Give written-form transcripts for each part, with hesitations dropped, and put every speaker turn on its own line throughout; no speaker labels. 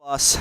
Bus.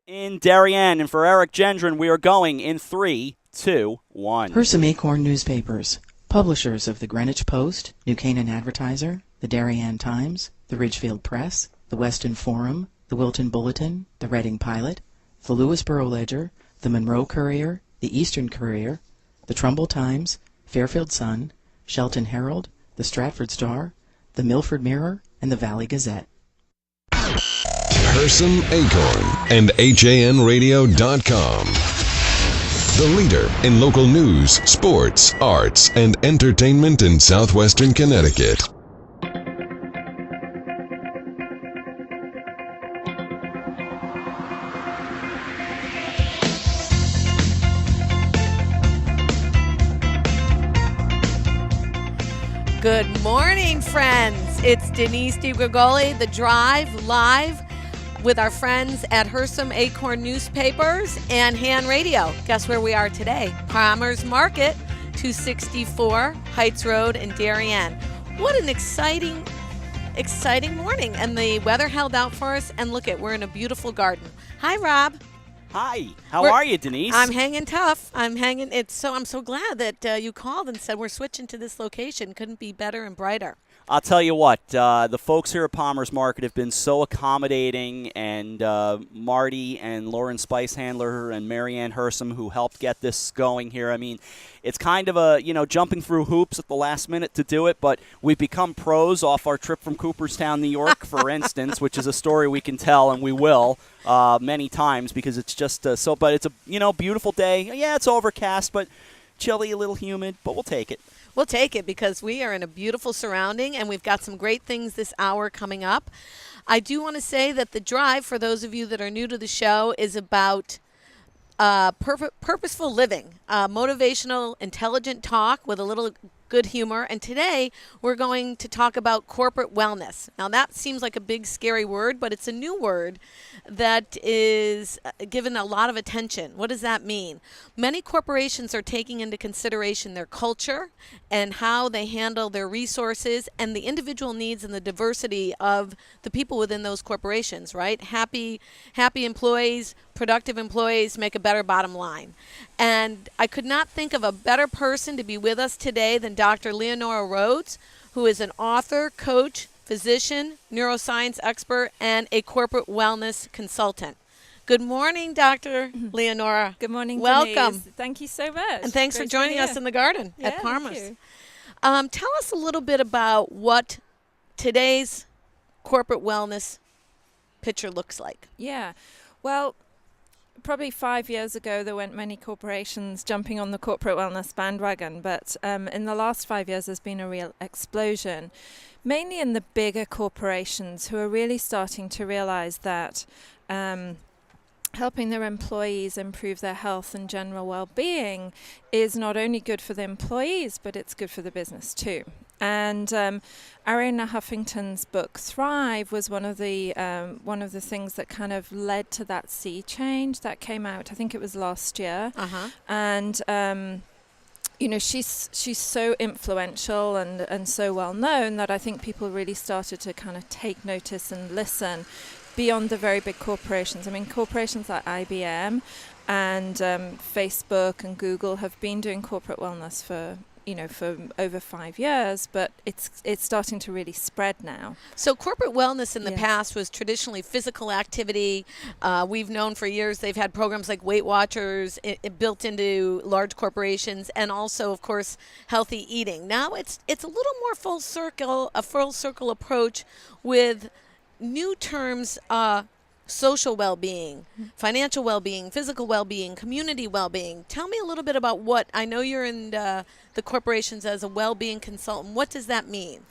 In Darien, and for Eric Gendron, we are going in 3, 2, 1.
Hersam Acorn newspapers, publishers of the Greenwich Post, New Canaan Advertiser, the Darien Times, the Ridgefield Press, the Weston Forum, the Wilton Bulletin, the Reading Pilot, the Lewisboro Ledger, the Monroe Courier, the Eastern Courier, the Trumbull Times, Fairfield Sun, Shelton Herald, the Stratford Star, the Milford Mirror, and the Valley Gazette.
Hersam Acorn and HANradio.com. The leader in local news, sports, arts, and entertainment in southwestern Connecticut.
Good morning, friends. It's Denise DiGrigoli, The Drive, live with our friends at Hersam Acorn Newspapers and Han Radio. Guess where we are today? Palmer's Market, 264 Heights Road in Darien. What an exciting morning. And the weather held out for us. And look we're in a beautiful garden. Hi, Rob.
Hi. How are you, Denise?
I'm hanging tough. I'm so glad that you called and said we're switching to this location. Couldn't be better and brighter.
I'll tell you what, the folks here at Palmer's Market have been so accommodating, and Marty and Lauren Spicehandler and Marianne Hersam, who helped get this going here. I mean, it's kind of a, jumping through hoops at the last minute to do it, but we've become pros off our trip from Cooperstown, New York, for instance, which is a story we can tell, and we will many times, because it's just but it's a, beautiful day. Yeah, it's overcast, but chilly, a little humid, but we'll take it.
We'll take it because we are in a beautiful surrounding, and we've got some great things this hour coming up. I do want to say that The Drive, for those of you that are new to the show, is about purposeful living, motivational, intelligent talk with a little good humor. And today we're going to talk about corporate wellness. Now that seems like a big scary word, but it's a new word that is given a lot of attention. What does that mean? Many corporations are taking into consideration their culture and how they handle their resources and the individual needs and the diversity of the people within those corporations, right? Happy employees, productive employees make a better bottom line. And I could not think of a better person to be with us today than Dr. Leonora Rhodes, who is an author, coach, physician, neuroscience expert, and a corporate wellness consultant. Good morning, Dr. Leonora.
Good morning,
Welcome.
Denise. Thank you so much.
And thanks for joining us in the garden at Palmer's. Tell us a little bit about what today's corporate wellness picture looks like.
Yeah. Well, probably 5 years ago, there weren't many corporations jumping on the corporate wellness bandwagon, but in the last 5 years, there's been a real explosion, mainly in the bigger corporations who are really starting to realize that helping their employees improve their health and general well-being is not only good for the employees, but it's good for the business too. And Arianna Huffington's book Thrive was one of the things that kind of led to that sea change that came out. I think it was last year. And she's so influential and so well known that I think people really started to kind of take notice and listen beyond the very big corporations. I mean, corporations like IBM and Facebook and Google have been doing corporate wellness for over 5 years, but it's starting to really spread now.
So corporate wellness in the past was traditionally physical activity. We've known for years they've had programs like Weight Watchers built into large corporations, and also, of course, healthy eating. Now it's a little more full circle approach with new terms, social well-being, financial well-being, physical well-being, community well-being. Tell me a little bit about I know you're in the corporations as a well-being consultant. What does that mean?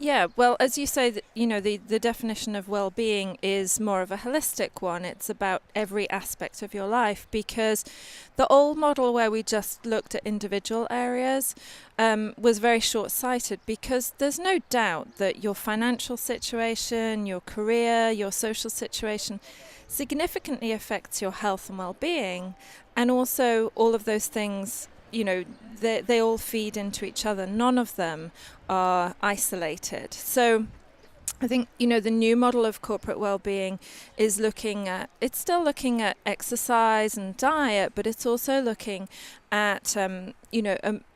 Yeah, well, as you say, the definition of well-being is more of a holistic one. It's about every aspect of your life, because the old model where we just looked at individual areas was very short-sighted, because there's no doubt that your financial situation, your career, your social situation significantly affects your health and well-being, and also all of those things, they all feed into each other. None of them are isolated. So I think, the new model of corporate well-being is still looking at exercise and diet, but it's also looking at,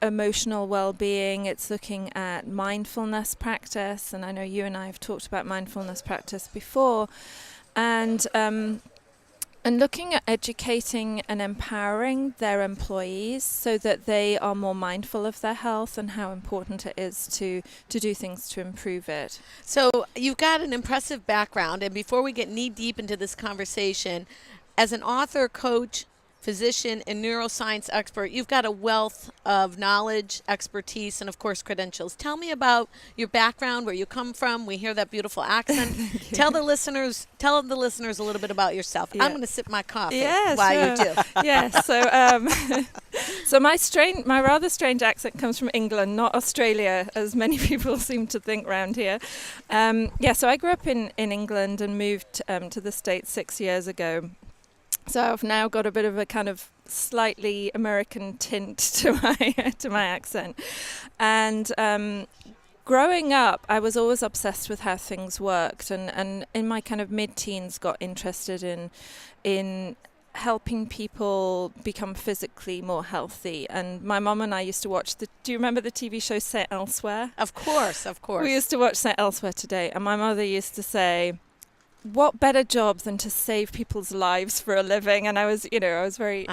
emotional well-being. It's looking at mindfulness practice. And I know you and I have talked about mindfulness practice before. And looking at educating and empowering their employees so that they are more mindful of their health and how important it is to do things to improve it.
So you've got an impressive background, and before we get knee deep into this conversation, as an author, coach, physician, and neuroscience expert, you've got a wealth of knowledge, expertise, and of course credentials. Tell me about your background, where you come from. We hear that beautiful accent. Tell the listeners a little bit about yourself.
Yeah.
I'm going to sip my coffee
Yeah,
while
sure.
you do.
Yeah, so my rather strange accent comes from England, not Australia, as many people seem to think round here. So I grew up in England and moved to the States 6 years ago. So I've now got a bit of a kind of slightly American tint to my accent. And growing up, I was always obsessed with how things worked, and in my kind of mid-teens got interested in helping people become physically more healthy. And my mum and I used to watch do you remember the TV show Say Elsewhere?
Of course.
We used to watch Say Elsewhere Today, and my mother used to say, what better job than to save people's lives for a living? And I was very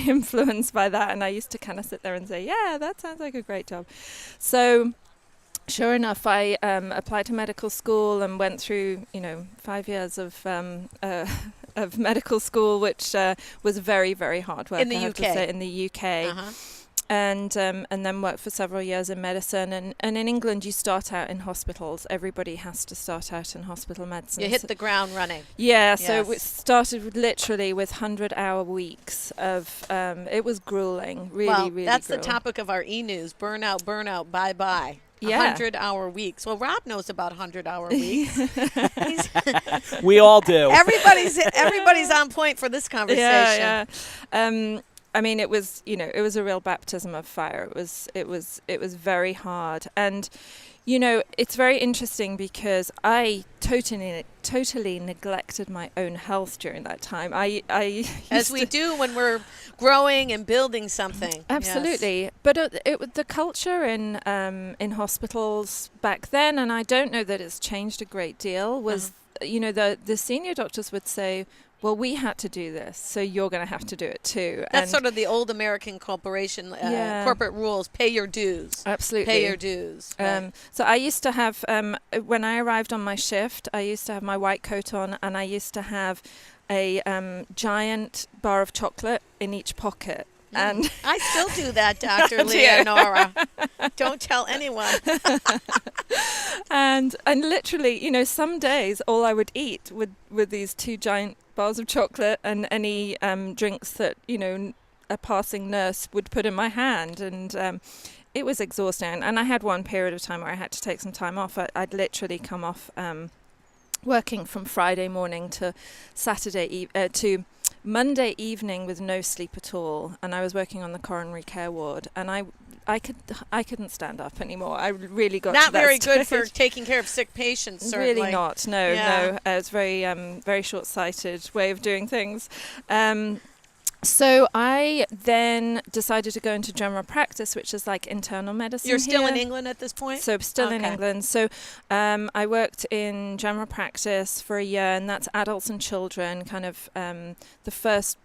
influenced by that, and I used to kind of sit there and say, yeah, that sounds like a great job. So sure enough, I applied to medical school and went through 5 years of medical school, which was very, very hard work.
In the UK.
In the UK. And then worked for several years in medicine. And in England, you start out in hospitals. Everybody has to start out in hospital medicine.
You hit the ground running.
Yeah,
Yes.
so it started literally with 100-hour weeks of, it was grueling, really
that's
grueling.
the topic of our e-news, burnout, bye-bye.
Yeah.
100-hour weeks. Well, Rob knows about 100-hour weeks.
We all do.
Everybody's on point for this conversation.
Yeah. I mean, it was a real baptism of fire. It was very hard, and it's very interesting because I totally neglected my own health during that time.
As we do when we're growing and building something.
Absolutely,
Yes.
but the culture in hospitals back then, and I don't know that it's changed a great deal, was the senior doctors would say, well, we had to do this, so you're going to have to do it too.
That's sort of the old American corporation, corporate rules. Pay your dues.
Absolutely.
Pay your dues. Right.
So I used to have, when I arrived on my shift, I used to have my white coat on, and I used to have a giant bar of chocolate in each pocket. And
I still do that, Dr. Leonora. Don't tell anyone.
and literally, some days all I would eat with these two giant bars of chocolate and any drinks that a passing nurse would put in my hand, and it was exhausting. And I had one period of time where I had to take some time off. I'd literally come off working from Friday morning to to Monday evening with no sleep at all, and I was working on the coronary care ward, and I couldn't stand up anymore. I really got
not
to that
very
stage.
good for taking care of sick patients. Certainly.
Really not. No. It's very short-sighted way of doing things. So I then decided to go into general practice, which is like internal medicine.
You're still
here.
in England at this point?
So still in England. So I worked in general practice for a year, and that's adults and children, kind of the first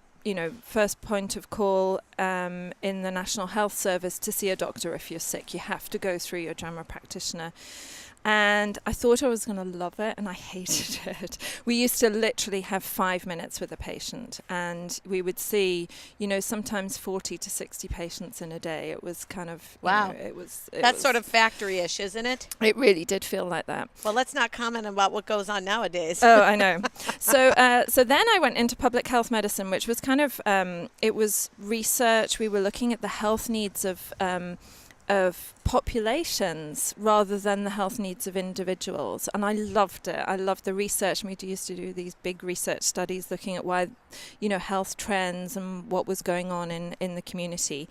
point of call in the National Health Service to see a doctor if you're sick. You have to go through your general practitioner. And I thought I was going to love it, and I hated it. We used to literally have 5 minutes with a patient, and we would see, sometimes 40 to 60 patients in a day. It was kind of,
wow. That's sort of factory-ish, isn't it?
It really did feel like that.
Well, let's not comment about what goes on nowadays.
Oh, I know. So then I went into public health medicine, which was kind of, it was research. We were looking at the health needs of populations rather than the health needs of individuals, and I loved it. I loved the research. We used to do these big research studies looking at why, health trends and what was going on in the community,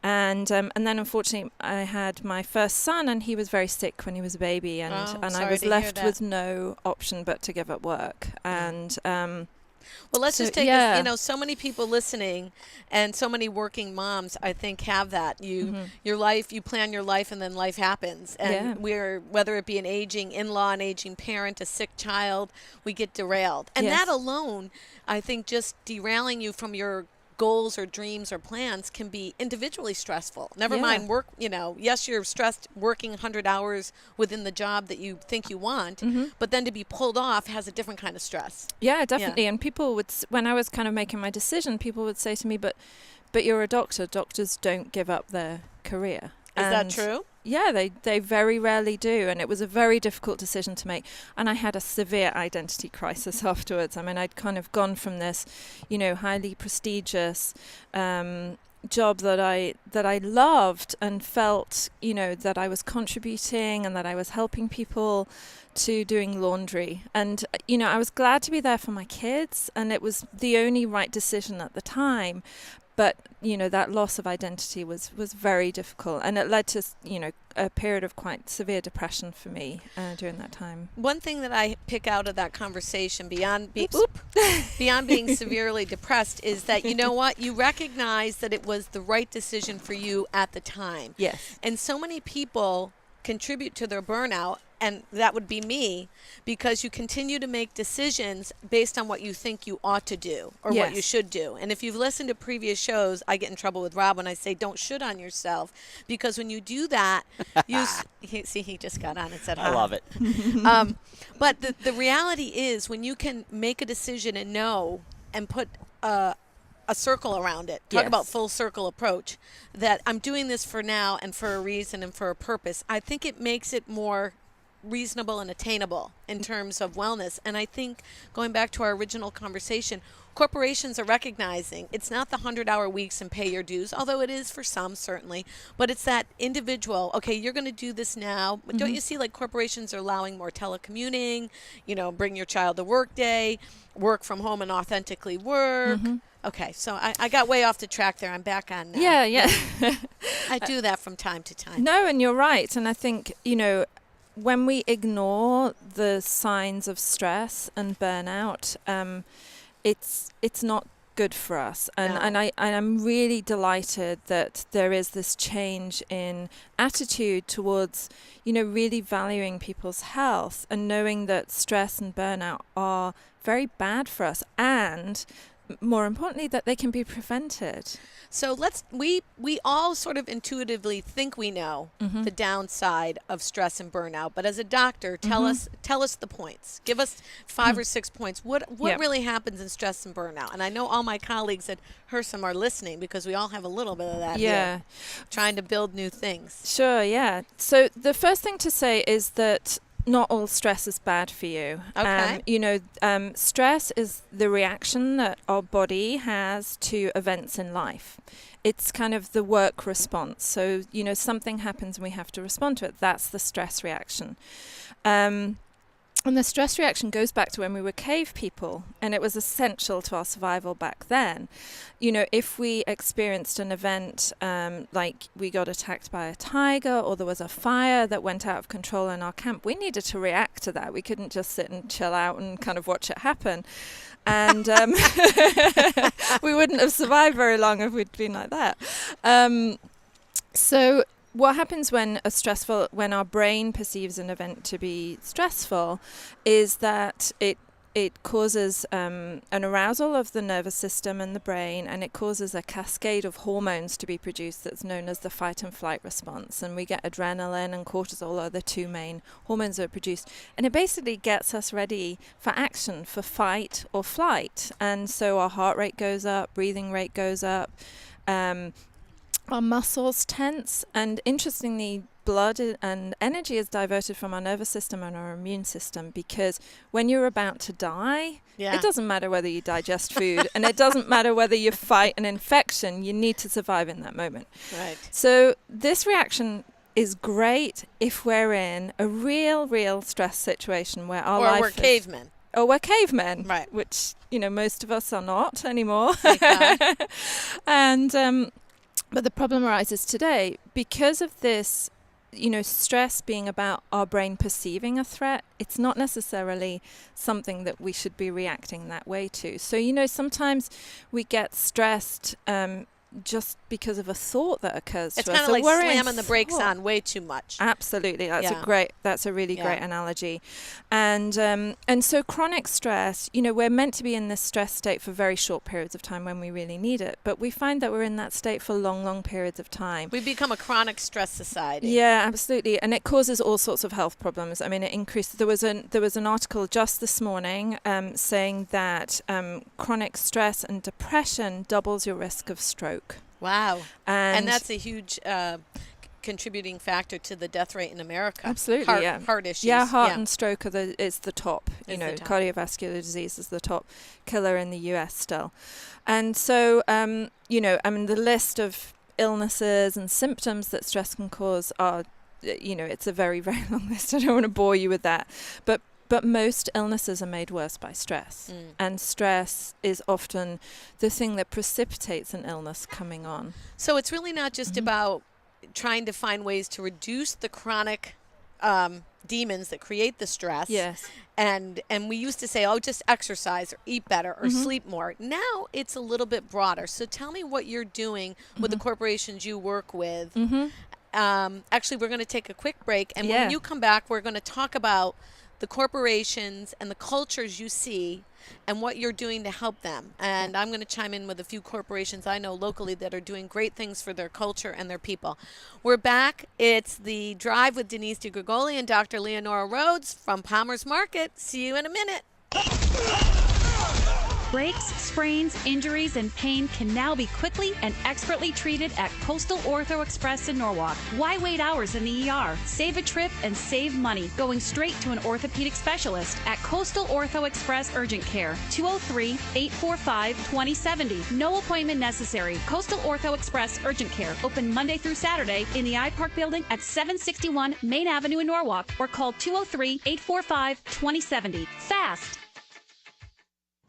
and then unfortunately I had my first son, and he was very sick when he was a baby, and I was left with no option but to give up work, and
well, let's just take so many people listening and so many working moms, I think, have that. Your life, you plan your life, and then life happens. And whether it be an aging in-law, an aging parent, a sick child, we get derailed. And that alone, I think, just derailing you from your goals or dreams or plans can be individually stressful. Never mind work, yes, you're stressed working 100 hours within the job that you think you want, but then to be pulled off has a different kind of stress.
Yeah, definitely. And people would, when I was kind of making my decision, people would say to me, but you're a doctor. Doctors don't give up their career.
Is that true?
Yeah, they very rarely do, and it was a very difficult decision to make. And I had a severe identity crisis afterwards. I mean, I'd kind of gone from this, highly prestigious job that I loved and felt, that I was contributing and that I was helping people, to doing laundry. And, I was glad to be there for my kids, and it was the only right decision at the time. But, that loss of identity was very difficult. And it led to, a period of quite severe depression for me during that time.
One thing that I pick out of that conversation beyond being severely depressed is that, you recognize that it was the right decision for you at the time.
Yes.
And so many people contribute to their burnout, and that would be me, because you continue to make decisions based on what you think you ought to do or what you should do. And if you've listened to previous shows, I get in trouble with Rob when I say don't should on yourself, because when you do that, he just got on and said,
I love it.
But the reality is, when you can make a decision and know and put a circle around it, talk about full circle approach, that I'm doing this for now and for a reason and for a purpose, I think it makes it more reasonable and attainable in terms of wellness. And I think, going back to our original conversation, corporations are recognizing it's not the 100-hour weeks and pay your dues, although it is for some, certainly, but it's that individual, okay, you're going to do this now, but don't you see, like, corporations are allowing more telecommuting, bring your child to work day, work from home and authentically work. Okay, so I got way off the track there. I'm back on now.
Yeah.
I do that from time to time.
No, and you're right. And I think, when we ignore the signs of stress and burnout, it's not good for us. And I'm really delighted that there is this change in attitude towards, really valuing people's health and knowing that stress and burnout are very bad for us, and more importantly, that they can be prevented.
So we all sort of intuitively think we know the downside of stress and burnout, but as a doctor, tell us the points. Give us 5 or 6 points. What really happens in stress and burnout? And I know all my colleagues at Hersam are listening, because we all have a little bit of that here, trying to build new things.
Sure, yeah. So the first thing to say is that not all stress is bad for you.
Okay.
Stress is the reaction that our body has to events in life. It's kind of the work response. So, something happens and we have to respond to it. That's the stress reaction. And the stress reaction goes back to when we were cave people, and it was essential to our survival back then. If we experienced an event like we got attacked by a tiger, or there was a fire that went out of control in our camp, we needed to react to that. We couldn't just sit and chill out and kind of watch it happen. And we wouldn't have survived very long if we'd been like that. So what happens when our brain perceives an event to be stressful is that it it causes an arousal of the nervous system and the brain, and it causes a cascade of hormones to be produced that's known as the fight and flight response. And we get adrenaline and cortisol are the two main hormones that are produced. And it basically gets us ready for action, for fight or flight. And so our heart rate goes up, breathing rate goes up, our muscles tense, and interestingly, blood and energy is diverted from our nervous system and our immune system, because when you're about to die, it doesn't matter whether you digest food and it doesn't matter whether you fight an infection, you need to survive in that moment.
Right.
So this reaction is great if we're in a real stress situation where our life
we're cavemen.
Or we're cavemen,
right?
Which, most of us are not anymore.
Thank
And but the problem arises today because of this, stress being about our brain perceiving a threat. It's not necessarily something that we should be reacting that way to. So, sometimes we get stressed just because of a thought that occurs to us.
It's kind of like slamming the brakes on way too much.
Absolutely. That's a really great analogy. And so chronic stress, we're meant to be in this stress state for very short periods of time when we really need it. But we find that we're in that state for long periods of time.
We've become a chronic stress society.
Yeah, absolutely. And it causes all sorts of health problems. I mean, it increased. There was an article just this morning saying that chronic stress and depression doubles your risk of stroke.
Wow. And that's a huge contributing factor to the death rate in America.
Absolutely,
Heart issues.
Yeah, heart and stroke is the top.
The top.
Cardiovascular disease is the top killer in the US still. And so, the list of illnesses and symptoms that stress can cause are, it's a very, very long list. I don't want to bore you with that. But most illnesses are made worse by stress. And stress is often the thing that precipitates an illness coming on.
So it's really not just about trying to find ways to reduce the chronic demons that create the stress.
Yes.
And we used to say, just exercise or eat better or sleep more. Now it's a little bit broader. So tell me what you're doing with the corporations you work with. Actually, we're going to take a quick break. And when you come back, we're going to talk about the corporations and the cultures you see and what you're doing to help them. And I'm going to chime in with a few corporations I know locally that are doing great things for their culture and their people. We're back. It's The Drive with Denise DiGrigoli and Dr. Leonora Rhodes from Palmer's Market. See you in a minute.
Breaks, sprains, injuries, and pain can now be quickly and expertly treated at Coastal Ortho Express in Norwalk. Why wait hours in the ER? Save a trip and save money going straight to an orthopedic specialist at Coastal Ortho Express Urgent Care, 203-845-2070. No appointment necessary. Coastal Ortho Express Urgent Care, open Monday through Saturday in the iPark building at 761 Main Avenue in Norwalk, or call 203-845-2070. Fast!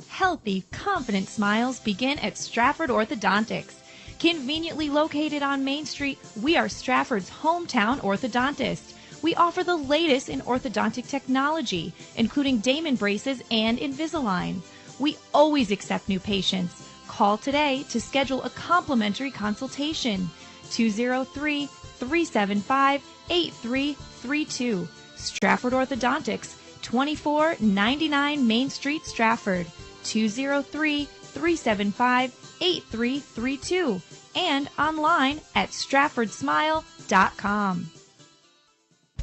Healthy, confident smiles begin at Stratford Orthodontics. Conveniently located on Main Street, we are Stratford's hometown orthodontist. We offer the latest in orthodontic technology, including Damon braces and Invisalign. We always accept new patients. Call today to schedule a complimentary consultation. 203-375-8332. Stratford Orthodontics, 2499 Main Street, Stratford. 203-375-8332 and online at stratfordsmile.com.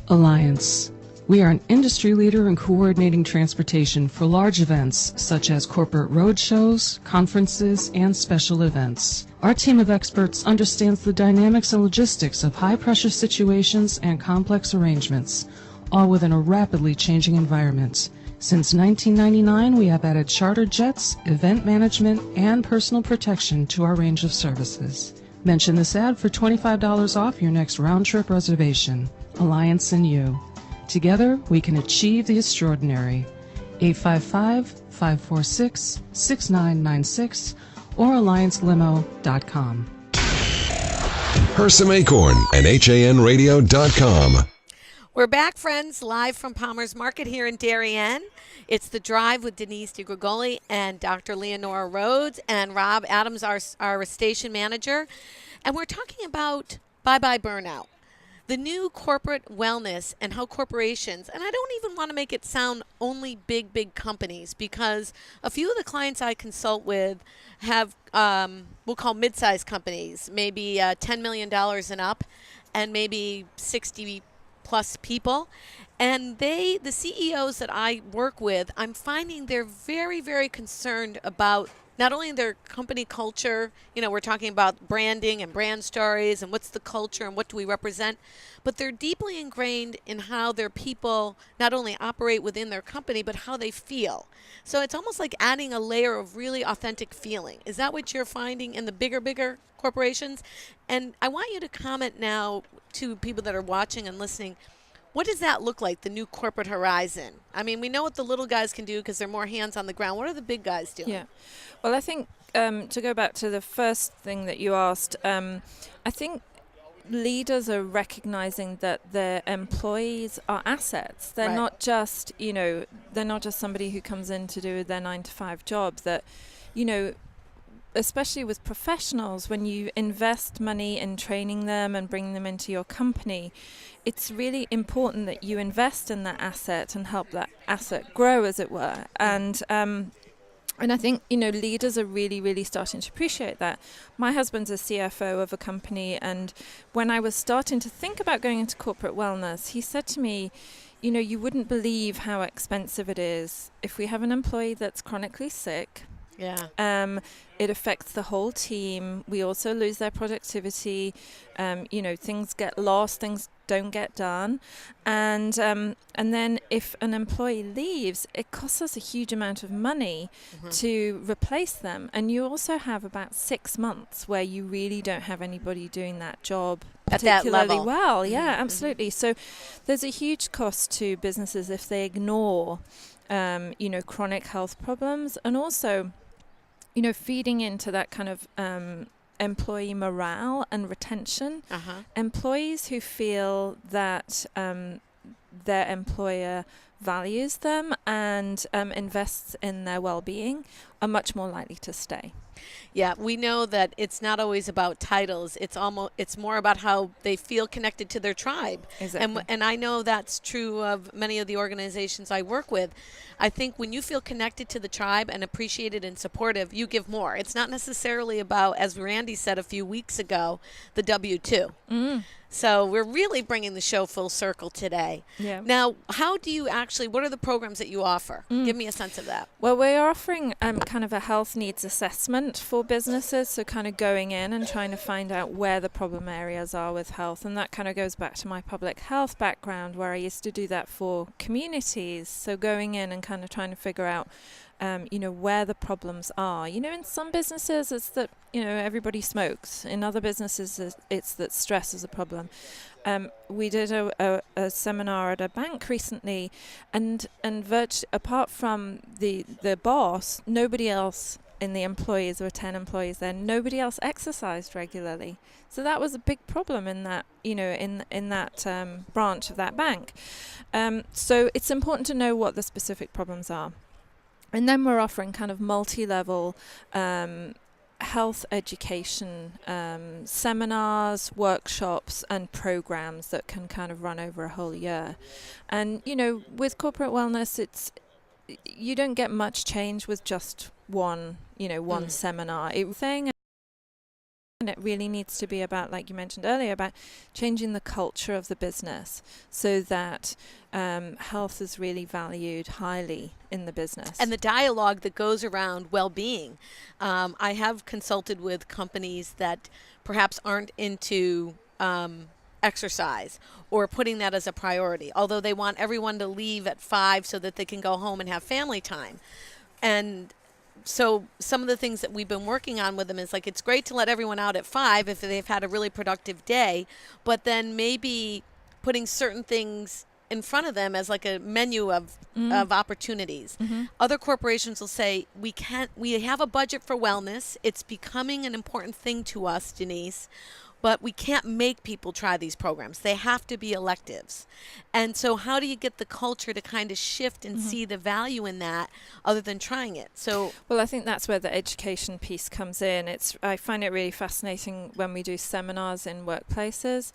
Alliance. We are an industry leader in coordinating transportation for large events such as corporate roadshows, conferences, and special events. Our team of experts understands the dynamics and logistics of high-pressure situations and complex arrangements, all within a rapidly changing environment. Since 1999, we have added charter jets, event management, and personal protection to our range of services. Mention this ad for $25 off your next round-trip reservation. Alliance and you. Together, we can achieve the extraordinary. 855-546-6996 or alliancelimo.com.
Hersam Acorn and HANradio.com.
We're back, friends, live from Palmer's Market here in Darien. It's The Drive with Denise DiGrigoli and Dr. Leonora Rhodes and Rob Adams, our station manager. And we're talking about bye-bye burnout. the new corporate wellness and how corporations, and I don't even want to make it sound only big companies, because a few of the clients I consult with have, we'll call mid-sized companies, maybe $10 million and up, and maybe 60 plus people. And the CEOs that I work with, I'm finding they're very concerned about not only their company culture, we're talking about branding and brand stories and what's the culture and what do we represent, but they're deeply ingrained in how their people not only operate within their company, but how they feel. So it's almost like adding a layer of really authentic feeling. Is that what you're finding in the bigger corporations? And I want you to comment now to people that are watching and listening. What does that look like, the new corporate horizon? I mean, we know what the little guys can do because they're more hands on the ground. What are the big guys doing?
Yeah. Well, I think to go back to the first thing that you asked, I think leaders are recognizing that their employees are assets. They're not just, they're not just somebody who comes in to do their 9-to-5 job. That, especially with professionals, when you invest money in training them and bringing them into your company, it's really important that you invest in that asset and help that asset grow, as it were. And I think, leaders are really starting to appreciate that. My husband's a CFO of a company, and when I was starting to think about going into corporate wellness, he said to me, you wouldn't believe how expensive it is if we have an employee that's chronically sick.
Yeah.
It affects the whole team. We also lose their productivity. Things get lost, things don't get done. And then if an employee leaves, it costs us a huge amount of money to replace them. And you also have about 6 months where you really don't have anybody doing that job
at that
particularly
level.
well. Yeah, absolutely. So there's a huge cost to businesses if they ignore, chronic health problems, and also feeding into that kind of employee morale and retention. Employees who feel that their employer values them and invests in their well-being are much more likely to stay.
Yeah, we know that it's not always about titles. It's more about how they feel connected to their tribe.
Exactly.
And I know that's true of many of the organizations I work with. I think when you feel connected to the tribe and appreciated and supportive, you give more. It's not necessarily about, as Randy said a few weeks ago, the W-2. So we're really bringing the show full circle today.
Yeah.
Now, what are the programs that you offer? Give me a sense of that.
Well, we're offering kind of a health needs assessment for businesses, so kind of going in and trying to find out where the problem areas are with health. And that kind of goes back to my public health background, where I used to do that for communities. So going in and kind of trying to figure out where the problems are. In some businesses it's that, everybody smokes. In other businesses it's that stress is a problem. We did a seminar at a bank recently, and apart from the boss, nobody else in the employees, there were 10 employees there, nobody else exercised regularly. So that was a big problem in that, in that branch of that bank. So it's important to know what the specific problems are. And then we're offering kind of multi-level health education seminars, workshops, and programs that can kind of run over a whole year. And, with corporate wellness, you don't get much change with just one seminar. And it really needs to be about, like you mentioned earlier, about changing the culture of the business so that health is really valued highly in the business.
And the dialogue that goes around well-being. I have consulted with companies that perhaps aren't into exercise or putting that as a priority, although they want everyone to leave at 5 so that they can go home and have family time. And so some of the things that we've been working on with them is, like, it's great to let everyone out at 5 if they've had a really productive day, but then maybe putting certain things in front of them as like a menu of opportunities. Other corporations will say, we have a budget for wellness. It's becoming an important thing to us, Denise. but we can't make people try these programs. They have to be electives. And so how do you get the culture to kind of shift and see the value in that other than trying it? So,
well, I think that's where the education piece comes in. I find it really fascinating when we do seminars in workplaces,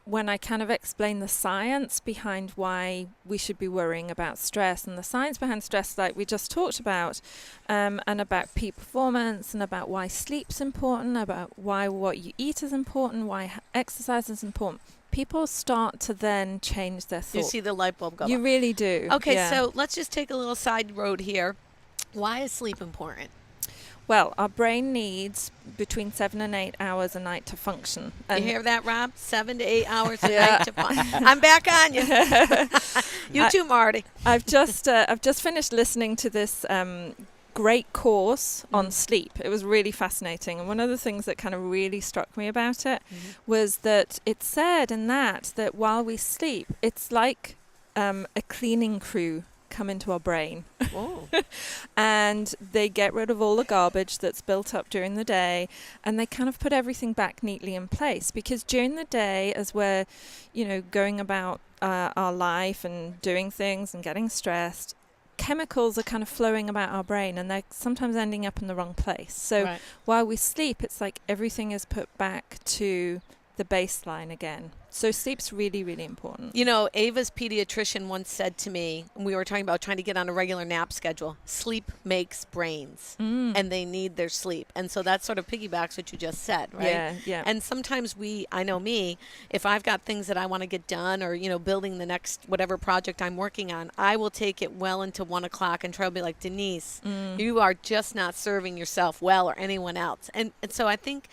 when I kind of explain the science behind why we should be worrying about stress, and the science behind stress, like we just talked about, and about peak performance, and about why sleep's important, about why what you eat is important, why exercise is important. People start to then change their thoughts.
you see the light bulb go
You
off.
really do.
Okay,
yeah.
so let's just take a little side road here. Why is sleep important?
Well, our brain needs between 7 and 8 hours a night to function.
You
And
hear that, Rob? 7 to 8 hours a night to fun. I'm back on you. You too, Marty.
I've just finished listening to this great course on sleep. It was really fascinating, and one of the things that kind of really struck me about it was that it said in that while we sleep, it's like a cleaning crew come into our brain.
Whoa.
And they get rid of all the garbage that's built up during the day, and they kind of put everything back neatly in place, because during the day, as we're going about our life and doing things and getting stressed, chemicals are kind of flowing about our brain, and they're sometimes ending up in the wrong place. So
Right.
while we sleep, it's like everything is put back to the baseline again. So sleep's really, really important.
You know, Ava's pediatrician once said to me, and we were talking about trying to get on a regular nap schedule, sleep makes brains, and they need their sleep. And so that sort of piggybacks what you just said, right?
Yeah, yeah.
And sometimes I know me, if I've got things that I want to get done, or, building the next whatever project I'm working on, I will take it well into 1 o'clock and try to be like, Denise, you are just not serving yourself well or anyone else. And so I think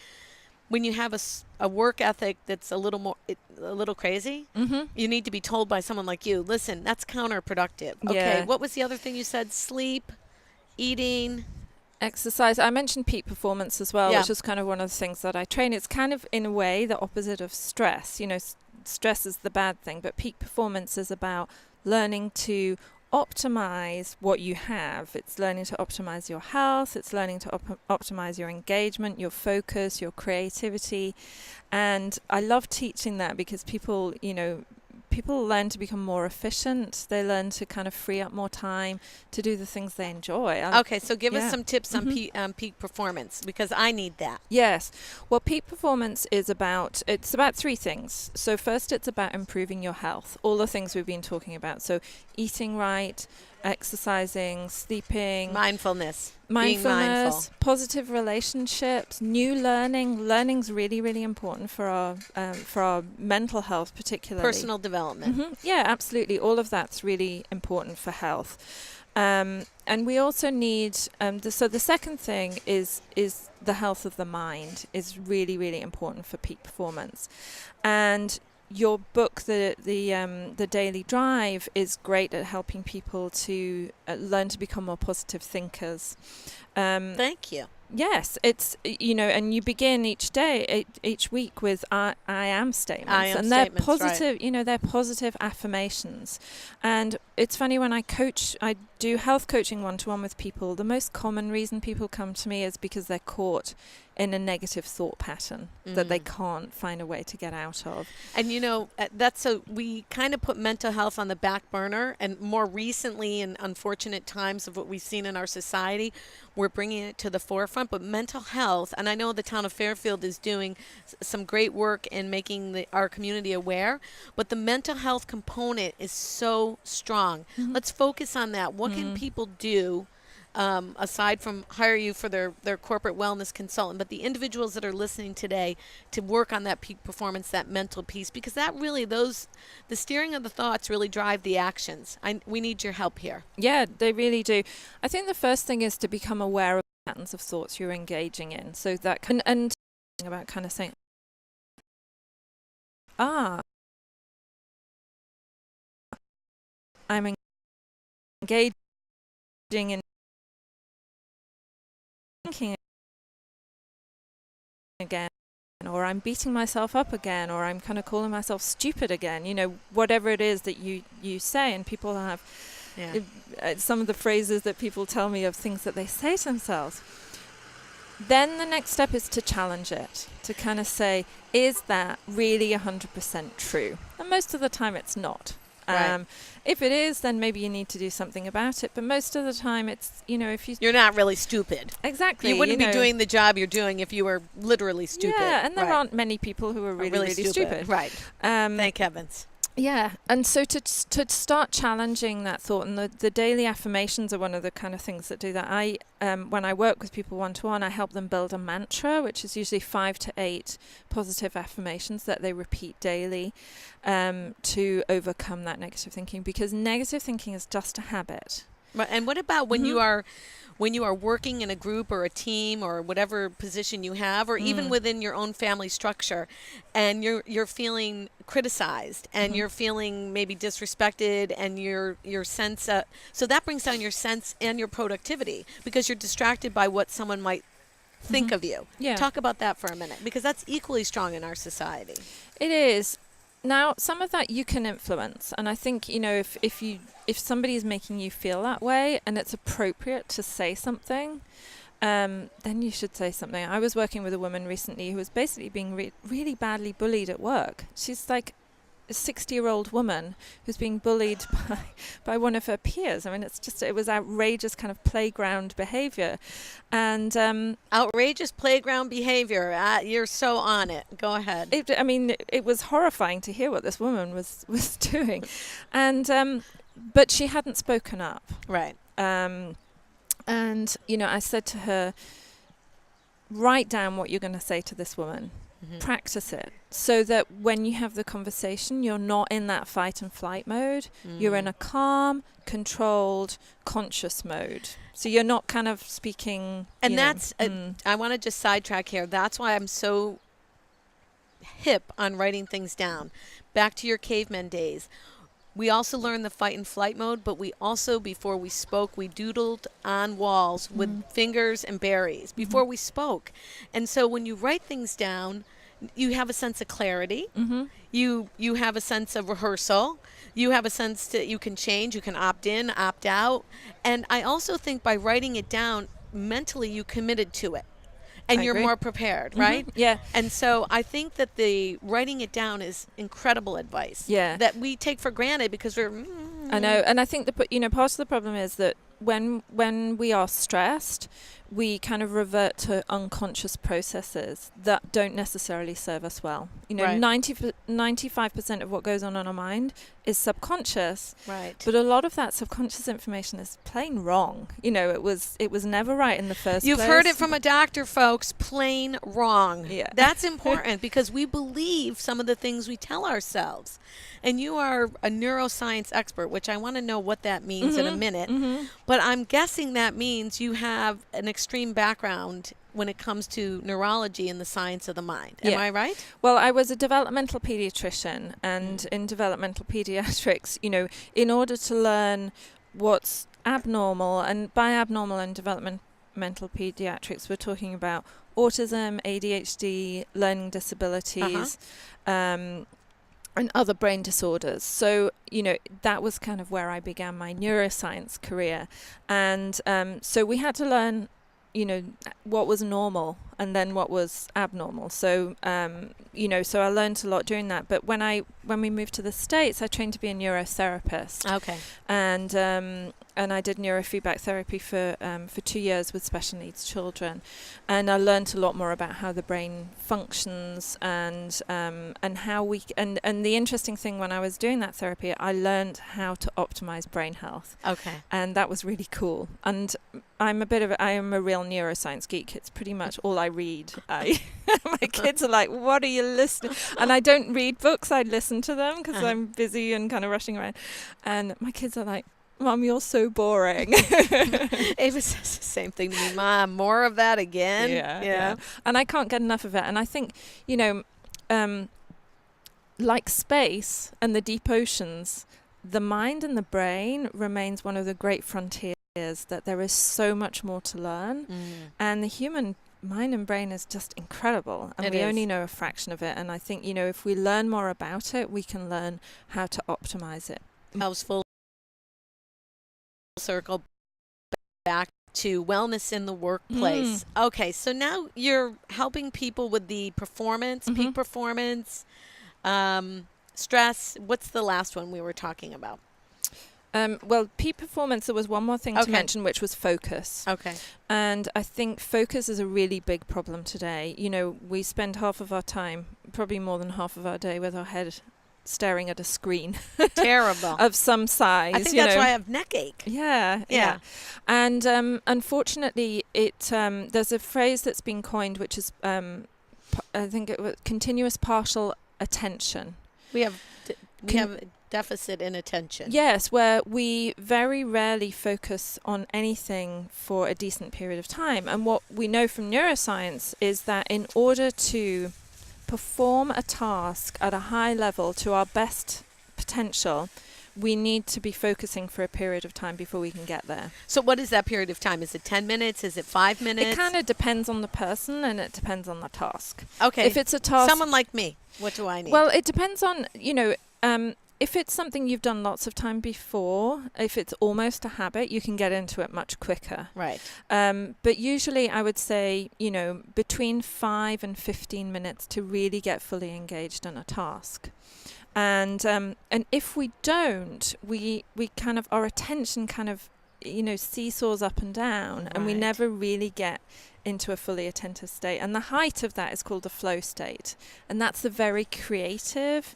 when you have a work ethic that's a little crazy, you need to be told by someone like you, listen, that's counterproductive. Okay,
Yeah.
what was the other thing you said? Sleep, eating.
Exercise. I mentioned peak performance as well,
Yeah.
which is kind of one of the things that I train. It's kind of, in a way, the opposite of stress. Stress is the bad thing, but peak performance is about learning to optimize what you have. It's learning to optimize your health. It's learning to optimize your engagement, your focus, your creativity. And I love teaching that, because people learn to become more efficient. They learn to kind of free up more time to do the things they enjoy.
Okay, so give us
yeah.
some tips on peak performance, because I need that.
Yes. Well, peak performance is about 3 things. So first, it's about improving your health, all the things we've been talking about. So eating right, exercising, sleeping,
Mindfulness. Being mindful.
positive relationships, new learning. Learning's really, really important for our mental health, particularly.
Personal development.
Yeah, absolutely. All of that's really important for health. And we also need, so the second thing is the health of the mind is really, really important for peak performance. And your book, the Daily Drive, is great at helping people to learn to become more positive thinkers.
Thank you.
Yes, it's, and you begin each week with I am statements.
I am
and they're
statements,
positive, they're positive affirmations. And it's funny, when I do health coaching one-to-one with people, the most common reason people come to me is because they're caught in a negative thought pattern that they can't find a way to get out of.
And we kind of put mental health on the back burner, and more recently, in unfortunate times of what we've seen in our society, we're bringing it to the forefront. But mental health, and I know the town of Fairfield is doing some great work in making our community aware, but the mental health component is so strong. Let's focus on that. What can people do? Aside from hire you for their corporate wellness consultant, but the individuals that are listening today to work on that peak performance, that mental piece, because that really, the steering of the thoughts really drive the actions. We need your help here.
Yeah, they really do. I think the first thing is to become aware of the patterns of thoughts you're engaging in. So that and about kind of saying, I'm engaging in thinking again, or I'm beating myself up again, or I'm kind of calling myself stupid again, whatever it is that you say. And people have some of the phrases that people tell me of things that they say to themselves. Then the next step is to challenge it, to kind of say, is that really 100% true? And most of the time it's not.
Right.
If it is, then maybe you need to do something about it. But most of the time it's, if
You're not really stupid.
Exactly.
You wouldn't be doing the job you're doing if you were literally stupid.
Yeah, and there
Right.
aren't many people who are really stupid.
Right. Thank heavens.
Yeah, and so to start challenging that thought, and the daily affirmations are one of the kind of things that do that. When I work with people one-to-one, I help them build a mantra, which is usually 5 to 8 positive affirmations that they repeat daily to overcome that negative thinking, because negative thinking is just a habit.
Right. And what about when you are working in a group or a team or whatever position you have, or even within your own family structure, and you're feeling criticized and you're feeling maybe disrespected, and your sense so that brings down your sense and your productivity because you're distracted by what someone might think of you.
Yeah.
Talk about that for a minute, because that's equally strong in our society.
It is. Now, some of that you can influence, and I think, if somebody is making you feel that way and it's appropriate to say something, then you should say something. I was working with a woman recently who was basically being really badly bullied at work. She's like a 60-year-old woman who's being bullied by one of her peers. I mean, it was outrageous kind of playground behavior. And
Outrageous playground behavior. You're so on it. Go ahead.
It was horrifying to hear what this woman was doing. And but she hadn't spoken up.
Right.
And I said to her, write down what you're going to say to this woman. Practice it, so that when you have the conversation, you're not in that fight and flight mode. You're in a calm, controlled, conscious mode. So you're not kind of speaking.
And I want to just sidetrack here. That's why I'm so hip on writing things down. Back to your caveman days. We also learned the fight and flight mode, but we also, before we spoke, we doodled on walls with fingers and berries before we spoke. And so when you write things down, you have a sense of clarity. You have a sense of rehearsal. You have a sense that you can change. You can opt in, opt out. And I also think by writing it down, mentally you committed to it. And you're more prepared, right?
Yeah.
And so I think that the writing it down is incredible advice.
Yeah.
That we take for granted because we're.
I know, and I think that part of the problem is that when we are stressed, we kind of revert to unconscious processes that don't necessarily serve us well.
Right.
95% of what goes on in our mind is subconscious.
Right.
But a lot of that subconscious information is plain wrong. It was never right in the first place.
You've heard it from a doctor, folks. Plain wrong.
Yeah.
That's important because we believe some of the things we tell ourselves. And you are a neuroscience expert, which I want to know what that means in a minute. But I'm guessing that means you have an extreme background when it comes to neurology and the science of the mind. Am I right?
Well, I was a developmental pediatrician, and in developmental pediatrics, in order to learn what's abnormal, and by abnormal in developmental pediatrics, we're talking about autism, ADHD, learning disabilities, and other brain disorders. So, that was kind of where I began my neuroscience career. And so we had to learn, what was normal and then what was abnormal. So, so I learned a lot during that. But when we moved to the States, I trained to be a neurotherapist.
Okay.
And I did neurofeedback therapy for 2 years with special needs children, and I learned a lot more about how the brain functions and how we and the interesting thing when I was doing that therapy, I learned how to optimize brain health.
Okay.
And that was really cool. And I am a real neuroscience geek. It's pretty much all I read. My kids are like, "What are you listening?" And I don't read books. I listen to them because I'm busy and kind of rushing around. And my kids are like, "Mom, you're so boring."
Ava says the same thing to me. Mom, more of that again?
Yeah. And I can't get enough of it. And I think, like space and the deep oceans, the mind and the brain remains one of the great frontiers, that there is so much more to learn. And the human mind and brain is just incredible. And we only know a fraction of it. And I think, if we learn more about it, we can learn how to optimize it.
House full circle back to wellness in the workplace. Okay, so now you're helping people with the performance, peak performance, stress. What's the last one we were talking about?
Well, peak performance, there was one more thing to mention, which was focus.
Okay.
And I think focus is a really big problem today. You know, we spend half of our time, probably more than half of our day, with our head staring at a screen.
Terrible.
Of some size.
I think that's why I have neck ache.
Yeah. And unfortunately, there's a phrase that's been coined, which is, I think it was continuous partial attention.
We have deficit in attention.
Yes, where we very rarely focus on anything for a decent period of time. And what we know from neuroscience is that in order to perform a task at a high level to our best potential, we need to be focusing for a period of time before we can get there.
So what is that period of time? Is it 10 minutes? Is it 5 minutes?
It kind of depends on the person and it depends on the task.
Okay.
If it's a task...
Someone like me, what do I need?
Well, it depends on, if it's something you've done lots of time before, if it's almost a habit, you can get into it much quicker.
Right.
But usually I would say, between 5 and 15 minutes to really get fully engaged in a task. And if we don't, we kind of, our attention kind of, seesaws up and down, and we never really get into a fully attentive state. And the height of that is called the flow state. And that's the very creative,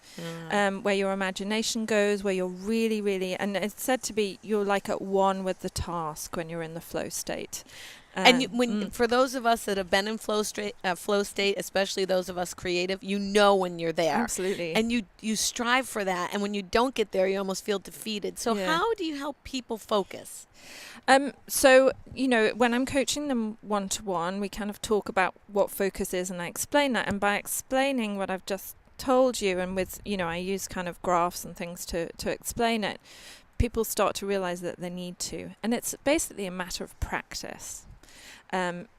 where your imagination goes, where you're really, really, and it's said to be, you're like at one with the task when you're in the flow state.
And for those of us that have been in flow state, especially those of us creative, when you're there.
Absolutely.
And you strive for that. And when you don't get there, you almost feel defeated. So how do you help people focus?
So, when I'm coaching them one-to-one, we kind of talk about what focus is, and I explain that. And by explaining what I've just told you, and with, I use kind of graphs and things to explain it, people start to realize that they need to. And it's basically a matter of practice.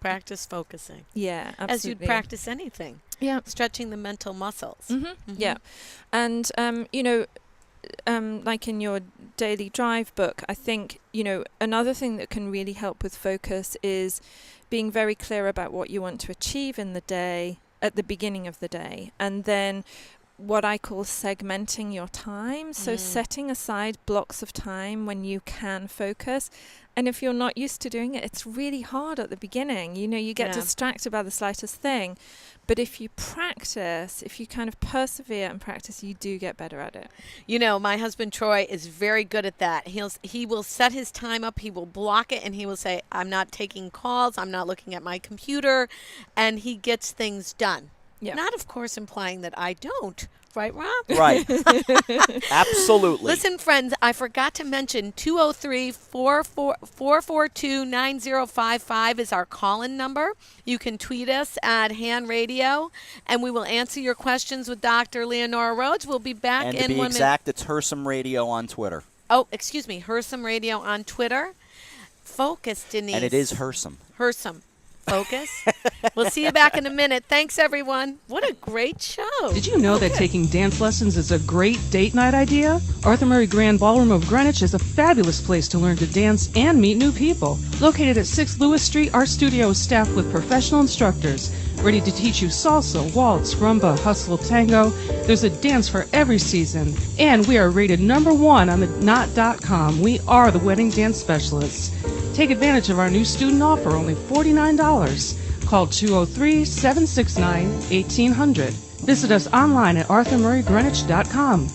Practice focusing.
Yeah, absolutely.
As you'd practice anything.
Yeah.
Stretching the mental muscles.
Yeah. And, like in your daily drive book, I think, another thing that can really help with focus is being very clear about what you want to achieve in the day at the beginning of the day. And then what I call segmenting your time. So setting aside blocks of time when you can focus. And if you're not used to doing it, it's really hard at the beginning. You get distracted by the slightest thing. But if you practice, if you kind of persevere and practice, you do get better at it.
My husband Troy is very good at that. He will set his time up, he will block it, and he will say, I'm not taking calls, I'm not looking at my computer, and he gets things done. Yeah. Not, of course, implying that I don't. Right, Rob?
Right. Absolutely.
Listen, friends, I forgot to mention 203-442-9055 is our call-in number. You can tweet us at Han Radio, and we will answer your questions with Dr. Leonora Rhodes. We'll be back
and
in 1 minute.
And to be exact, it's Hersam Radio on Twitter.
Oh, excuse me, Hersam Radio on Twitter. Focus, Denise.
And it is Hersam.
Hersam. Focus. We'll see you back in a minute. Thanks, everyone. What a great show.
Did you know that taking dance lessons is a great date night idea? Arthur Murray Grand Ballroom of Greenwich is a fabulous place to learn to dance and meet new people. Located at 6 Lewis Street, our studio is staffed with professional instructors ready to teach you salsa, waltz, rumba, hustle, tango. There's a dance for every season. And we are rated #1 on the Knot.com. We are the wedding dance specialists. Take advantage of our new student offer, only $49. Call 203-769-1800. Visit us online at arthurmurraygreenwich.com.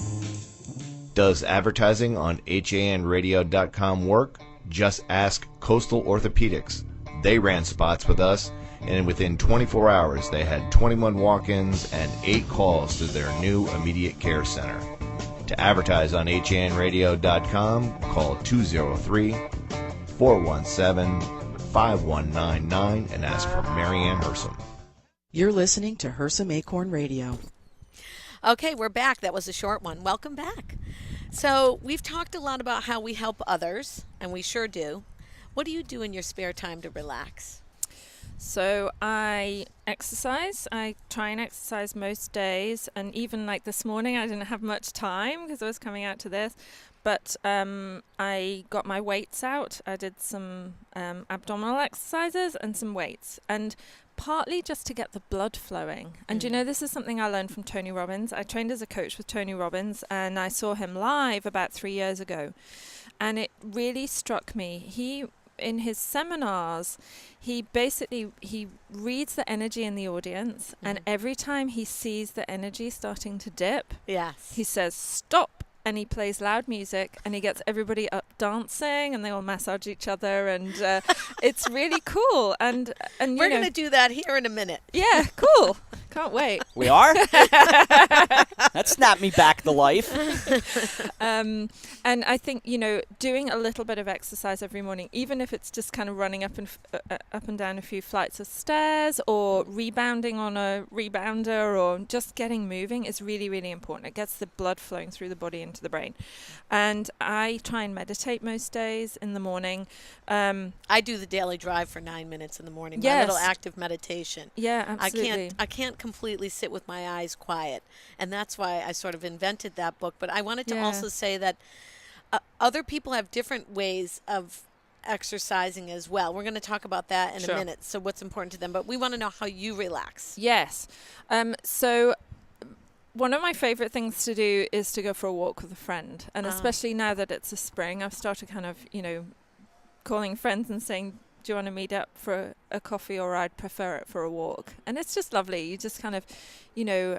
Does advertising on HANradio.com work? Just ask Coastal Orthopedics. They ran spots with us, and within 24 hours they had 21 walk-ins and 8 calls to their new immediate care center. To advertise on HANradio.com, call 203-417-5199 and ask for Marianne Hersam.
You're listening to Hersam Acorn Radio.
Okay, we're back. That was a short one. Welcome back. So we've talked a lot about how we help others, and we sure do. What do you do in your spare time to relax?
So I exercise. I try and exercise most days, and even like this morning I didn't have much time because I was coming out to this. but I got my weights out. I did some abdominal exercises and some weights, and partly just to get the blood flowing. And you know, this is something I learned from Tony Robbins. I trained as a coach with Tony Robbins, and I saw him live about 3 years ago, and it really struck me. In his seminars, he reads the energy in the audience, and every time he sees the energy starting to dip, he says, "Stop." And he plays loud music, and he gets everybody up dancing, and they all massage each other, and it's really cool. And
we're going to do that here in a minute.
Yeah, cool. Can't wait.
We are? That snapped me back to life.
And I think, you know, doing a little bit of exercise every morning, even if it's just kind of running up and down a few flights of stairs, or rebounding on a rebounder, or just getting moving, is really, really important. It gets the blood flowing through the body into the brain. And I try and meditate most days in the morning.
I do the daily drive for 9 minutes in the morning.
Yes.
My little active meditation.
Yeah, absolutely.
I can't completely sit with my eyes quiet, and that's why I sort of invented that book. But I wanted to also say that other people have different ways of exercising as well. We're going to talk about that in a minute. So what's important to them, but we want to know how you relax.
Yes. So one of my favorite things to do is to go for a walk with a friend, and especially now that it's the spring, I've started kind of, you know, calling friends and saying, do you want to meet up for a coffee, or I'd prefer it for a walk. And it's just lovely. You just kind of, you know,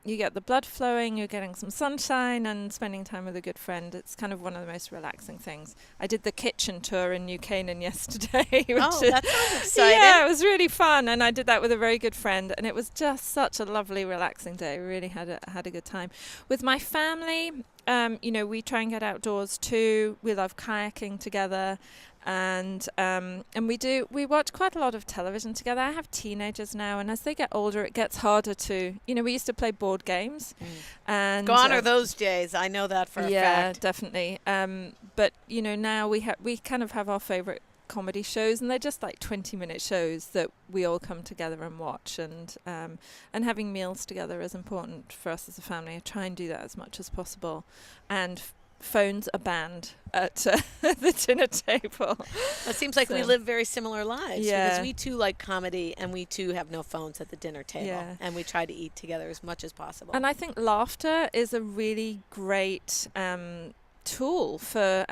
you get the blood flowing, you're getting some sunshine, and spending time with a good friend. It's kind of one of the most relaxing things. I did the kitchen tour in New Canaan yesterday.
That sounds exciting.
Yeah, it was really fun, and I did that with a very good friend, and it was just such a lovely, relaxing day. We really had a good time. With my family, you know, we try and get outdoors too. We love kayaking together. And we watch quite a lot of television together. I have teenagers now, and as they get older, it gets harder to, you know, we used to play board games. And
gone are those days. I know that for a fact.
Yeah, definitely. But, you know, now we kind of have our favorite comedy shows, and they're just like 20-minute shows that we all come together and watch. And having meals together is important for us as a family. I try and do that as much as possible. And phones are banned at the dinner table.
It seems like we live very similar lives,
Yeah.
because we too like comedy, and we too have no phones at the dinner table, and we try to eat together as much as possible.
And I think laughter is a really great tool for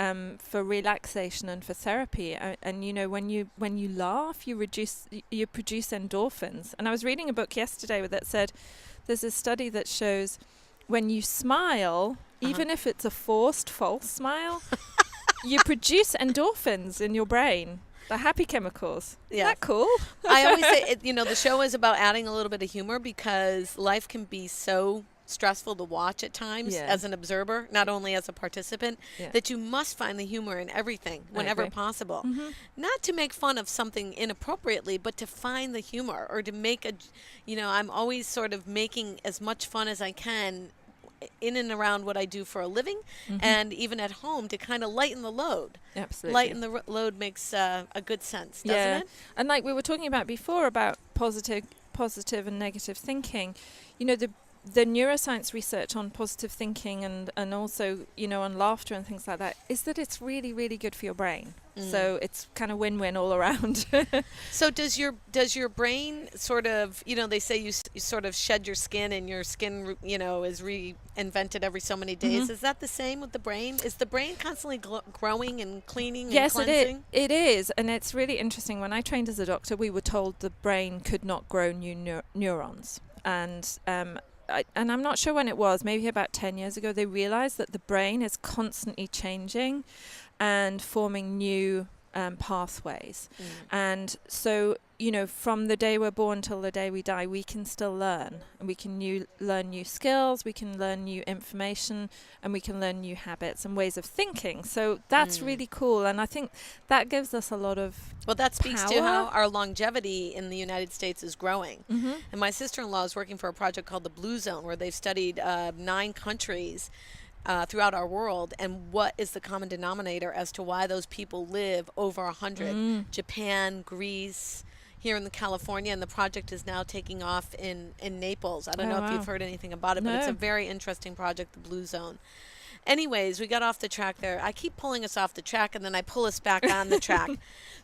relaxation and for therapy. And you know, when you laugh, you produce endorphins. And I was reading a book yesterday that said there's a study that shows when you smile, even if it's a forced false smile, you produce endorphins in your brain, the happy chemicals.
Yeah.
Isn't that cool?
I always say, you know, the show is about adding a little bit of humor, because life can be so stressful to watch at times as an observer, not only as a participant, that you must find the humor in everything whenever possible. Not to make fun of something inappropriately, but to find the humor, or to make you know, I'm always sort of making as much fun as I can in and around what I do for a living, and even at home, to kind of lighten the load.
Absolutely.
Lighten the load makes a good sense, doesn't it?
And like we were talking about before about positive and negative thinking, you know, the neuroscience research on positive thinking and also, you know, on laughter and things like that, is that it's really, really good for your brain. So it's kind of win-win all around.
So does your brain sort of, you know, they say you sort of shed your skin, and your skin, you know, is reinvented every so many days. Is that the same with the brain? Is the brain constantly growing and cleaning and cleansing?
Yes, it is. And it's really interesting. When I trained as a doctor, we were told the brain could not grow new neurons. And I'm not sure when it was, maybe about 10 years ago, they realized that the brain is constantly changing and forming new pathways. And so, you know, from the day we're born till the day we die, we can still learn. And we can learn new skills, we can learn new information, and we can learn new habits and ways of thinking. So that's really cool. And I think that gives us a lot of
Well, that speaks to
power.
how our longevity in the United States is growing. And my sister-in-law is working for a project called the Blue Zone, where they've studied 9 countries throughout our world, and what is the common denominator as to why those people live over 100. Japan, Greece, here in California, and the project is now taking off in Naples. I don't know if you've heard anything about it, but it's a very interesting project, the Blue Zone. Anyways, we got off the track there. I keep pulling us off the track, and then I pull us back on the track.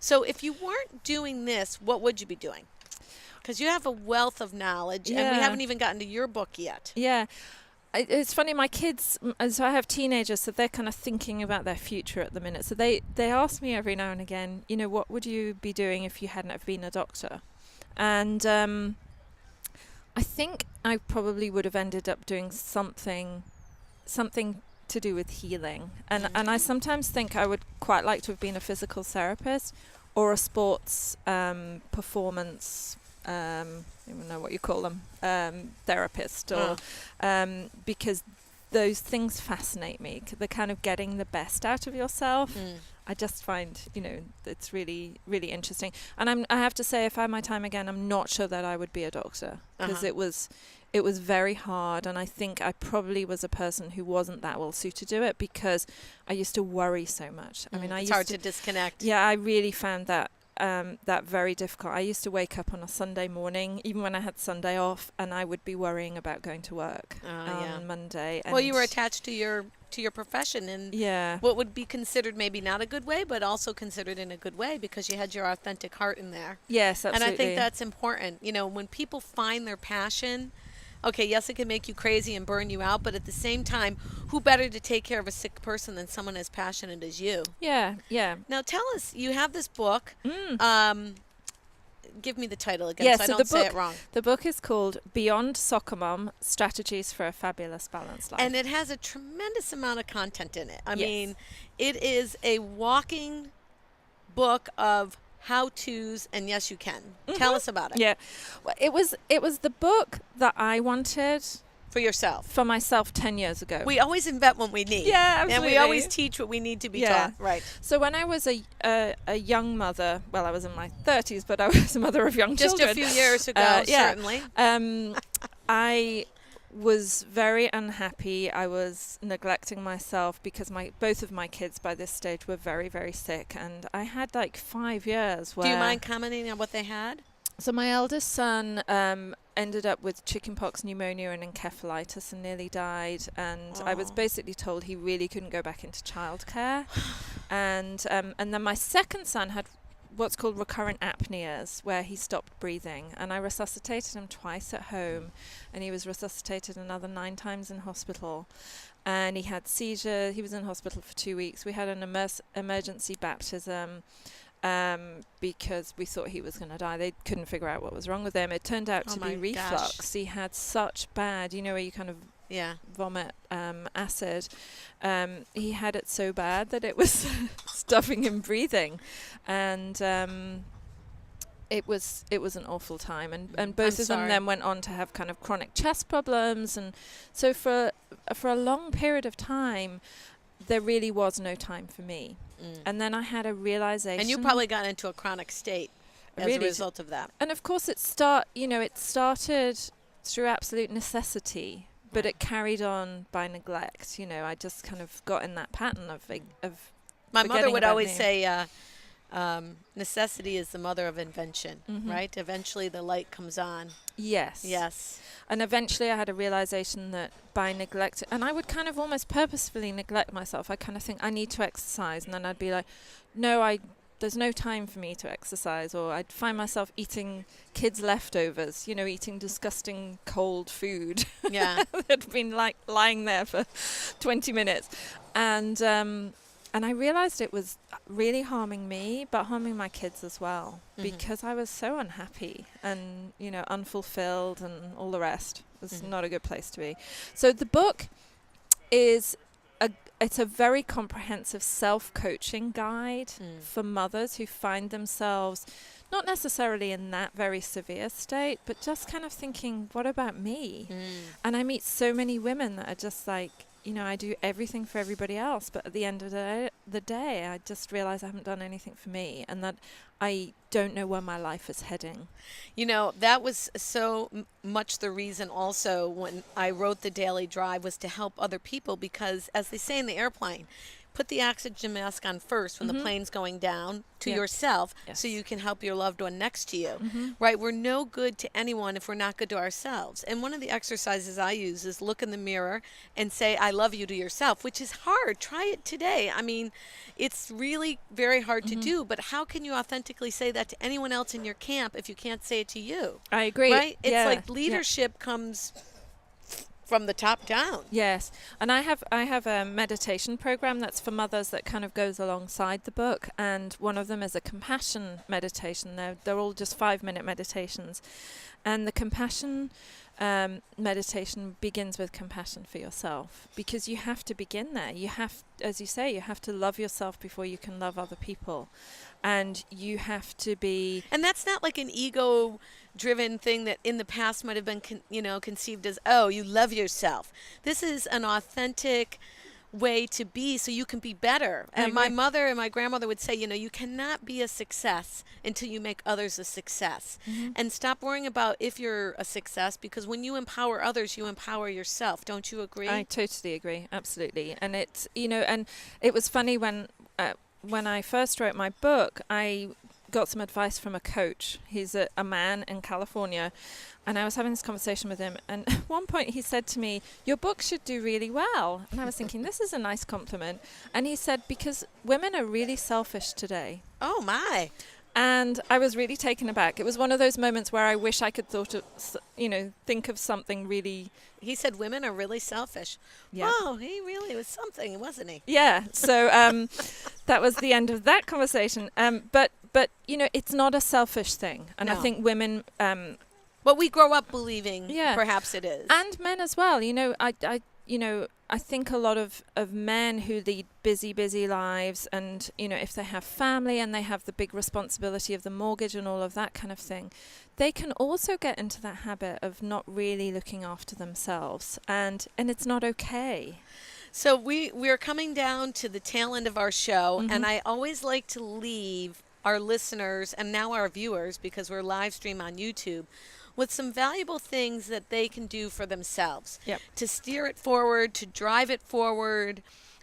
So if you weren't doing this, what would you be doing? Because you have a wealth of knowledge, and we haven't even gotten to your book yet.
Yeah. It's funny, my kids, so I have teenagers, so they're kind of thinking about their future at the minute. So they ask me every now and again, you know, what would you be doing if you hadn't have been a doctor? And I think I probably would have ended up doing something to do with healing. And I sometimes think I would quite like to have been a physical therapist or a sports performance I don't even know what you call them, therapist, or because those things fascinate me. The kind of getting the best out of yourself. I just find, you know, it's really, really interesting. And I have to say, if I had my time again, I'm not sure that I would be a doctor, because it was very hard, and I think I probably was a person who wasn't that well suited to it, because I used to worry so much. I mean,
it's hard to disconnect.
Yeah, I really found that very difficult. I used to wake up on a Sunday morning, even when I had Sunday off, and I would be worrying about going to work on Monday.
Well, you were attached to your profession in what would be considered maybe not a good way, but also considered in a good way, because you had your authentic heart in there.
Yes, absolutely.
And I think that's important. You know, when people find their passion, okay, yes, it can make you crazy and burn you out, but at the same time, who better to take care of a sick person than someone as passionate as you?
Yeah.
Now tell us, you have this book. Give me the title again,
Yeah,
so I don't say it wrong.
The book is called Beyond Soccer Mom, Strategies for a Fabulous Balanced Life.
And it has a tremendous amount of content in it. I mean, it is a walking book of how-tos, and yes, you can. Tell us about it.
Yeah. Well, it was the book that I wanted
for yourself.
For myself 10 years ago.
We always invent what we need.
Yeah, absolutely.
And we always teach what we need to be taught. Right.
So when I was a young mother, well, I was in my 30s, but I was a mother of young children.
Just a few years ago, certainly.
I was very unhappy. I was neglecting myself because both of my kids by this stage were very, very sick. And I had like 5 years where...
Do you mind commenting on what they had?
So my eldest son ended up with chickenpox, pneumonia, and encephalitis, and nearly died. And I was basically told he really couldn't go back into childcare. And then my second son had what's called recurrent apneas, where he stopped breathing. And I resuscitated him twice at home, and he was resuscitated another 9 times in hospital. And he had seizure. He was in hospital for 2 weeks. We had an emergency baptism. Because we thought he was going to die. They couldn't figure out what was wrong with him. It turned out to be reflux. Gosh. He had such bad, you know, where you kind of vomit acid. He had it so bad that it was stopping him breathing. And it was an awful time. And both of them then went on to have kind of chronic chest problems. And so for a long period of time, there really was no time for me. And then I had a realization.
And you probably got into a chronic state as a result of that.
And of course it started through absolute necessity, but it carried on by neglect. You know, I just kind of got in that pattern of
my mother would always say, necessity is the mother of invention, right? Eventually the light comes on.
Yes. And eventually I had a realization that by neglect, and I would kind of almost purposefully neglect myself. I kind of think I need to exercise, and then I'd be like, no, there's no time for me to exercise. Or I'd find myself eating kids' leftovers, you know, eating disgusting cold food.
Yeah.
That'd been like lying there for 20 minutes. And I realized it was really harming me, but harming my kids as well, because I was so unhappy and, you know, unfulfilled and all the rest. It was not a good place to be. So the book is it's a very comprehensive self-coaching guide for mothers who find themselves not necessarily in that very severe state, but just kind of thinking, what about me? And I meet so many women that are just like, you know, I do everything for everybody else, but at the end of the day, I just realize I haven't done anything for me, and that I don't know where my life is heading.
You know, that was so much the reason also when I wrote The Daily Drive, was to help other people, because as they say in the airplane, put the oxygen mask on first when the plane's going down to yourself so you can help your loved one next to you, right? We're no good to anyone if we're not good to ourselves. And one of the exercises I use is look in the mirror and say, I love you to yourself, which is hard. Try it today. I mean, it's really very hard to do, but how can you authentically say that to anyone else in your camp if you can't say it to you?
I agree.
Right? It's like leadership comes from the top down.
Yes, and I have a meditation program that's for mothers that kind of goes alongside the book, and one of them is a compassion meditation. They're all just 5-minute meditations, and the compassion meditation begins with compassion for yourself, because you have to begin there. You have, as you say, you have to love yourself before you can love other people, and you have to be.
And that's not like an ego-driven thing that in the past might have been, conceived as, oh, you love yourself. This is an authentic way to be so you can be better. And my mother and my grandmother would say, you cannot be a success until you make others a success. And stop worrying about if you're a success, because when you empower others, you empower yourself. Don't you agree?
I totally agree. Absolutely. And it's, and it was funny when I first wrote my book, I got some advice from a coach. He's a man in California, and I was having this conversation with him, and at one point he said to me, your book should do really well. And I was thinking, this is a nice compliment. And he said, because women are really selfish today.
Oh my.
And I was really taken aback. It was one of those moments where I wish I could think of something really.
He said women are really selfish.
Yeah.
Oh, he really was something, wasn't he?
Yeah. So that was the end of that conversation. But it's not a selfish thing. And I think women.
What we grow up believing, perhaps it is.
And men as well. I think a lot of men who lead busy lives, and, if they have family and they have the big responsibility of the mortgage and all of that kind of thing, they can also get into that habit of not really looking after themselves. And it's not okay.
So we're coming down to the tail end of our show, and I always like to leave our listeners and now our viewers, because we're live stream on YouTube, with some valuable things that they can do for themselves to steer it forward, to drive it forward,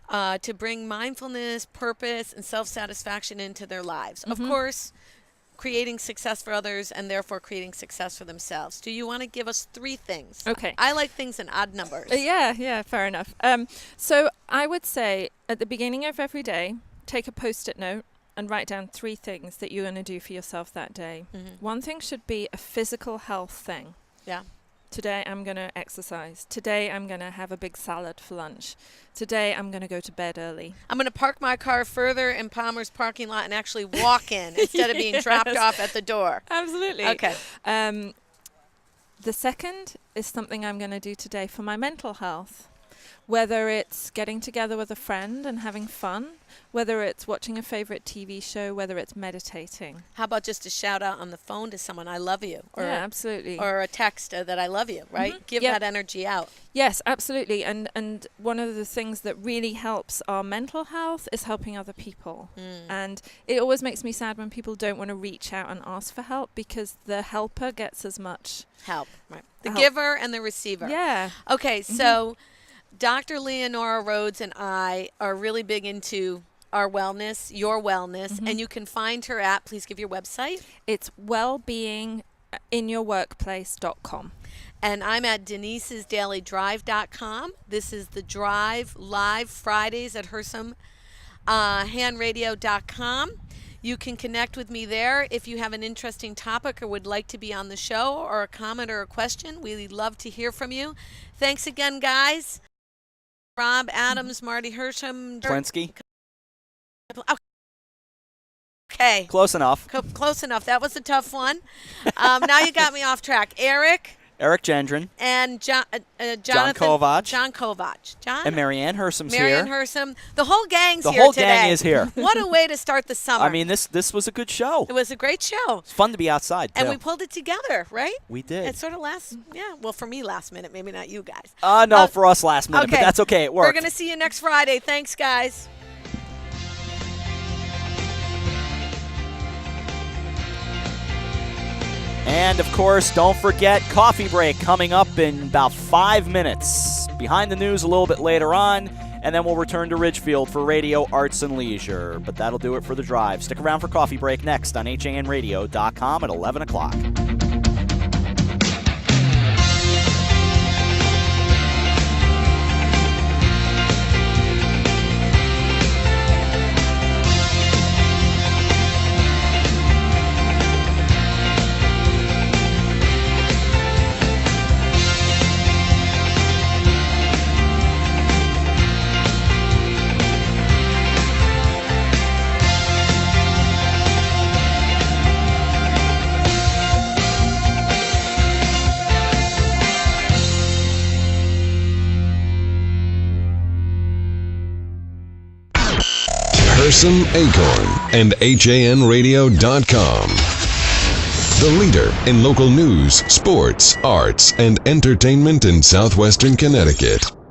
to bring mindfulness, purpose, and self-satisfaction into their lives. Of course, creating success for others and therefore creating success for themselves. Do you want to give us 3 things?
Okay.
I like things in odd numbers.
Yeah, fair enough. So I would say at the beginning of every day, take a Post-it note and write down 3 things that you're going to do for yourself that day. One thing should be a physical health thing.
Yeah.
Today I'm going to exercise. Today I'm going to have a big salad for lunch. Today I'm going to go to bed early.
I'm going to park my car further in Palmer's parking lot and actually walk in instead of being dropped off at the door.
Absolutely.
Okay.
The second is something I'm going to do today for my mental health. Whether it's getting together with a friend and having fun, whether it's watching a favorite TV show, whether it's meditating.
How about just a shout out on the phone to someone, I love you? Or,
yeah, absolutely.
Or a text that I love you, right? Give that energy out.
Yes, absolutely. And one of the things that really helps our mental health is helping other people. And it always makes me sad when people don't want to reach out and ask for help, because the helper gets as much
help. Right. The giver and the receiver.
Yeah.
Okay, so Dr. Leonora Rhodes and I are really big into our wellness, your wellness, and you can find her at, please give your website.
It's wellbeinginyourworkplace.com.
And I'm at denisesdailydrive.com. This is the Drive live Fridays at hersamhandradio.com. You can connect with me there if you have an interesting topic or would like to be on the show, or a comment or a question. We'd love to hear from you. Thanks again, guys. Rob Adams, Marty Hersam.
Klinsky.
Okay.
Close enough.
Close enough. That was a tough one. Now you got me off track. Eric
Gendron.
And Jonathan.
John Kovach.
John Kovach. John.
And Marianne Hersam's
Marianne
here.
Hersam. The whole gang's here today.
The whole gang is here.
What a way to start the summer.
I mean, this was a good show.
It was a great show.
It's fun to be outside, too.
And we pulled it together, right?
We did.
It sort of well, for me last minute, maybe not you guys.
No, for us last minute, but that's okay. It worked.
We're going to see you next Friday. Thanks, guys.
And, of course, don't forget Coffee Break coming up in about 5 minutes. Behind the news a little bit later on. and then we'll return to Ridgefield for Radio Arts and Leisure. But that'll do it for the drive. Stick around for Coffee Break next on HANradio.com at 11 o'clock.
Hersam Acorn and HANradio.com. The leader in local news, sports, arts, and entertainment in southwestern Connecticut.